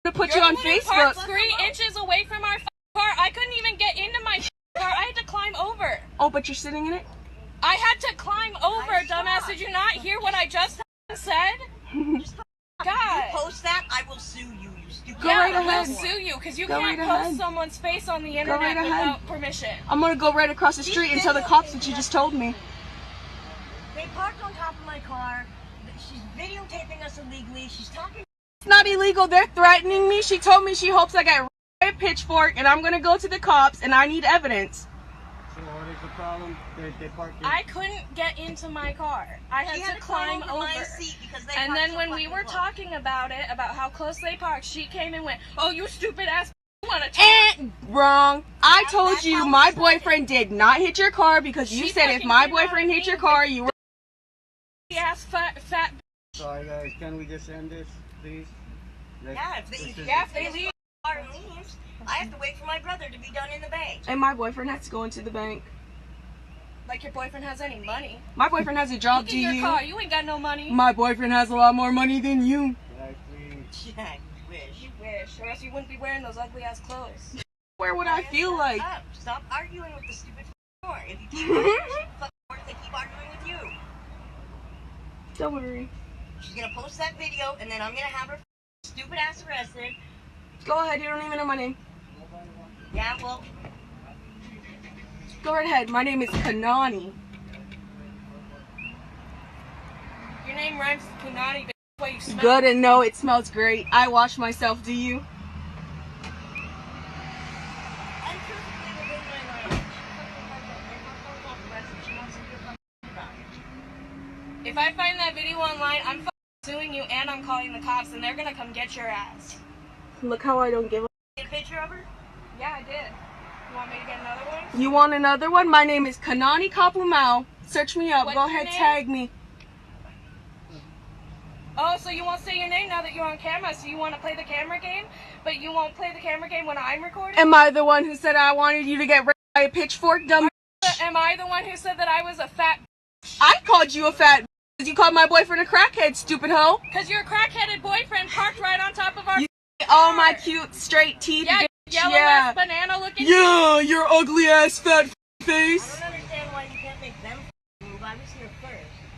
To put you on Facebook. 3 inches away from our car. I couldn't even get into my car. I had to climb over. Oh, but you're sitting in it? I had to climb over, dumbass. Did you not hear what I just said? God. You post that, I will sue you, you stupid. Go right ahead. We'll sue you because you Go can't right post ahead. someone's face on the internet without permission. I'm gonna go right across the street and tell the cops what you just told me. They parked on top of my car. She's videotaping us illegally. She's talking. It's not illegal. They're threatening me. She told me she hopes I get a pitchfork and I'm gonna go to the cops and I need evidence. So what is the problem? They parked it. I couldn't get into my car. I had to climb over. And then when we were talking about it, about how close they parked, she came and went, "Oh, you stupid ass, you want to talk?" Wrong. I told you my boyfriend did not hit your car because you said if my boyfriend hit your car, you were ass fat. Sorry guys, can we just end this, please? If they leave, I have to wait for my brother to be done in the bank. And my boyfriend has to go into the bank. Like your boyfriend has any money. My boyfriend has a job, Look at your car. You ain't got no money. My boyfriend has a lot more money than you. Guys, please. Yeah, you wish. You wish, or else you wouldn't be wearing those ugly ass clothes. Where would I feel like? Stop arguing with the stupid whore. If you keep arguing with the whore, they keep arguing with you. Don't worry. She's gonna post that video, and then I'm gonna have her stupid ass arrested. Go ahead. You don't even know my name. Yeah, well. Go right ahead. My name is Kanani. Your name rhymes with Kanani, but that's why you smell. Good and no, it smells great. I wash myself. Do you? If I find that video online, I'm suing you and I'm calling the cops and they're gonna come get your ass. Look how I don't give a. Get a picture of her? Yeah, I did. You want me to get another one? You want another one? My name is Kanani Kapumau. Search me up. What's Go your ahead, name? tag me. Oh, so you won't say your name now that you're on camera, so you want to play the camera game, but you won't play the camera game when I'm recording? Am I the one who said I wanted you to get raped by a pitchfork, dumb? Am I the one who said that I was a fat? I called you a fat because you called my boyfriend a crackhead, stupid hoe. Because your crackheaded boyfriend parked right on top of our All my cute straight teeth. Yeah, bitch. yellow ass banana looking. Yeah, your ugly ass fat face. I don't understand why you can't make them move. I was here first.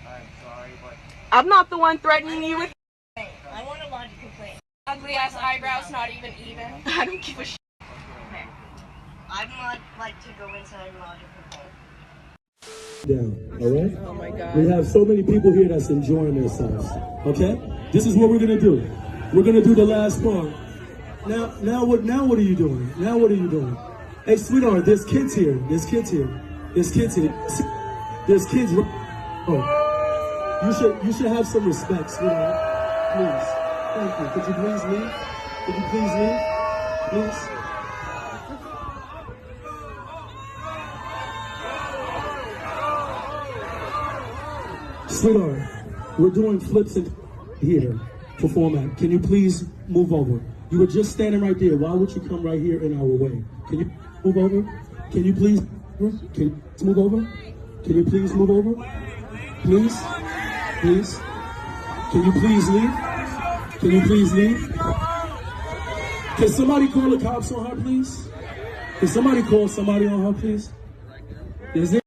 I'm sorry, but I'm not the one threatening you with. I want a logic complaint. Ugly ass eyebrows, not even. I don't give a shit. Okay. I'd not like to go inside a logic complaint. Down, all right? Oh my God. We have so many people here that's enjoying themselves, okay? This is what we're gonna do. We're gonna do the last part. Now what are you doing? Now what are you doing? Hey, sweetheart, there's kids here. There's kids here. There's kids here. There's kids. Oh, you should have some respect, sweetheart. Please, thank you. Could you please leave? Could you please leave? Please. Sweetheart, we're doing flips in here for format. Can you please move over? You were just standing right there. Why would you come right here in our way? Can you move over? Can you please? Can you move over? Can you please move over? Please? Please? Can you please leave? Can you please leave? Can somebody call the cops on her, please? Can somebody call somebody on her, please? Is it?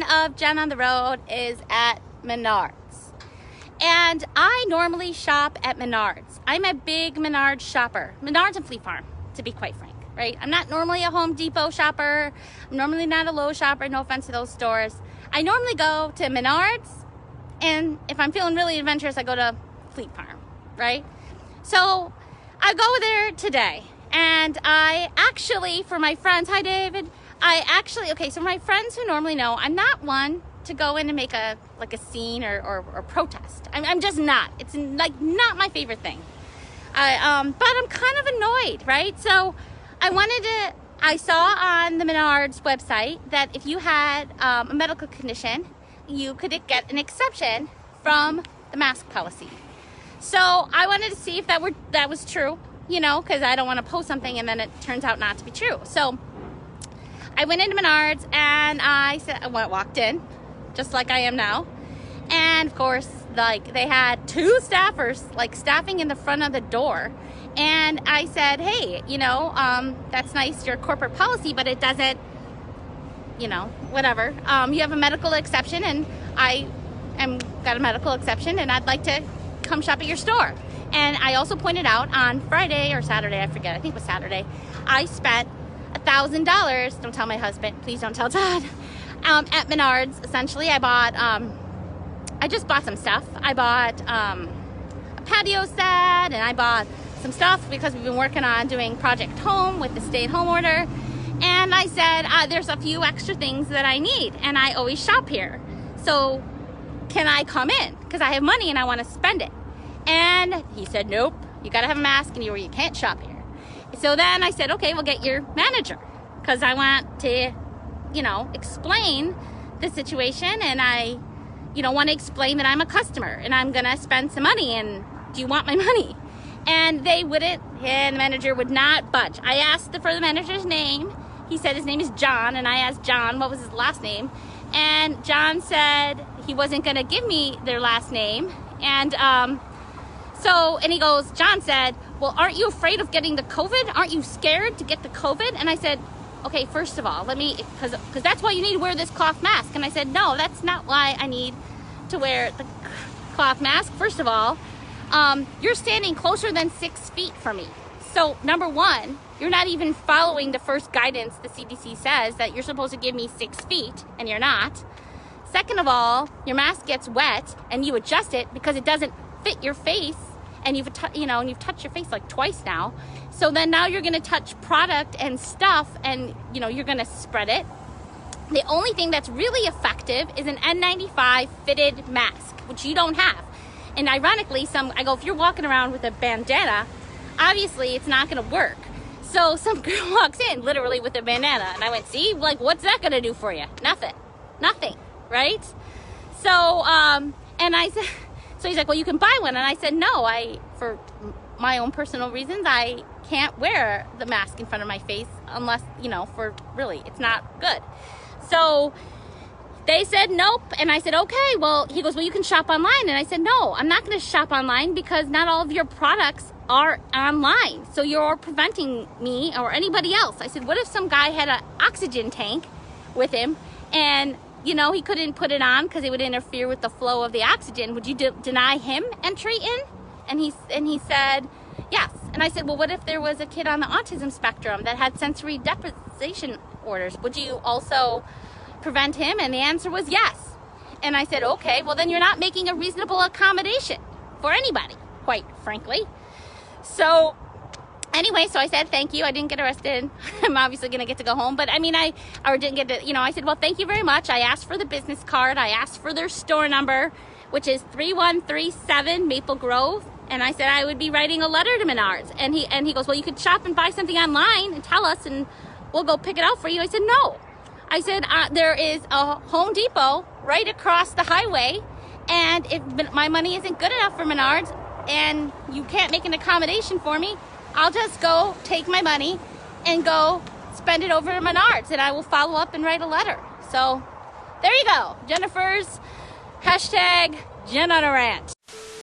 Of Jen on the Road is at Menards, and I I normally shop at Menards. I'm a big Menards shopper. Menards and Fleet Farm, to be quite frank, right? I'm not normally a Home Depot shopper. I'm normally not a Lowe's shopper, no offense to those stores. I normally go to Menards, and if I'm feeling really adventurous, I go to Fleet Farm, right? So I go there today, and I actually, for my friends, hi David, okay, so my friends who normally know, I'm not one to go in and make a scene or protest. I'm just not. It's like not my favorite thing. But I'm kind of annoyed, right? So I saw on the Menards website that if you had a medical condition, you could get an exception from the mask policy. So I wanted to see if that was true, you know, because I don't want to post something and then it turns out not to be true. So I went into Menards and I walked in, just like I am now. And of course, like, they had 2 staffers like staffing in the front of the door. And I said, hey, you know, that's nice, your corporate policy, but it doesn't, you know, whatever. You have a medical exception, and I got a medical exception, and I'd like to come shop at your store. And I also pointed out on Friday or Saturday, I forget, I think it was Saturday, I spent $1,000, don't tell my husband, please don't tell Todd, at Menards. Essentially, I just bought some stuff. I bought a patio set, and I bought some stuff because we've been working on doing Project Home with the stay-at-home order. And I said, there's a few extra things that I need, and I always shop here. So can I come in? Because I have money and I want to spend it. And he said, nope, you got to have a mask and you can't shop here. So then I said, okay, we'll get your manager, because I want to, you know, explain the situation, and I, you know, want to explain that I'm a customer and I'm going to spend some money, and do you want my money? And they wouldn't, and the manager would not budge. I asked for the manager's name. He said his name is John, and I asked John what was his last name. And John said he wasn't going to give me their last name. And and he goes, John said, well, aren't you afraid of getting the COVID? Aren't you scared to get the COVID? And I said, okay, first of all, because that's why you need to wear this cloth mask. And I said, no, that's not why I need to wear the cloth mask. First of all, you're standing closer than 6 feet from me. So number one, you're not even following the first guidance the CDC says that you're supposed to give me 6 feet, and you're not. Second of all, your mask gets wet and you adjust it because it doesn't fit your face, and you've touched your face like twice now. So then now you're gonna touch product and stuff, and you know, you're gonna spread it. The only thing that's really effective is an N95 fitted mask, which you don't have. And ironically, I go, if you're walking around with a bandana, obviously it's not gonna work. So some girl walks in literally with a bandana, and I went, see, like, what's that gonna do for you? Nothing, right? So, and I said, so he's like, well, you can buy one. And I said, no, for my own personal reasons, I can't wear the mask in front of my face unless, you know, it's not good. So they said nope, and I said okay. Well, he goes, well, you can shop online. And I said, no, I'm not going to shop online because not all of your products are online, so you're preventing me or anybody else. I said, what if some guy had an oxygen tank with him, and you know, he couldn't put it on because it would interfere with the flow of the oxygen? Would you deny him entry in? And he said yes. And I said, well, what if there was a kid on the autism spectrum that had sensory deprivation orders? Would you also prevent him? And the answer was yes. And I said, okay, well, then you're not making a reasonable accommodation for anybody, quite frankly. So anyway, so I said, thank you. I didn't get arrested. I'm obviously going to get to go home. But I mean, I said, well, thank you very much. I asked for the business card. I asked for their store number, which is 3137 Maple Grove. And I said I would be writing a letter to Menards. And he goes, well, you could shop and buy something online and tell us, and we'll go pick it out for you. I said, no. I said, there is a Home Depot right across the highway. And if my money isn't good enough for Menards and you can't make an accommodation for me, I'll just go take my money and go spend it over at Menards, and I will follow up and write a letter. So there you go. Jennifer's #Jen on a rant.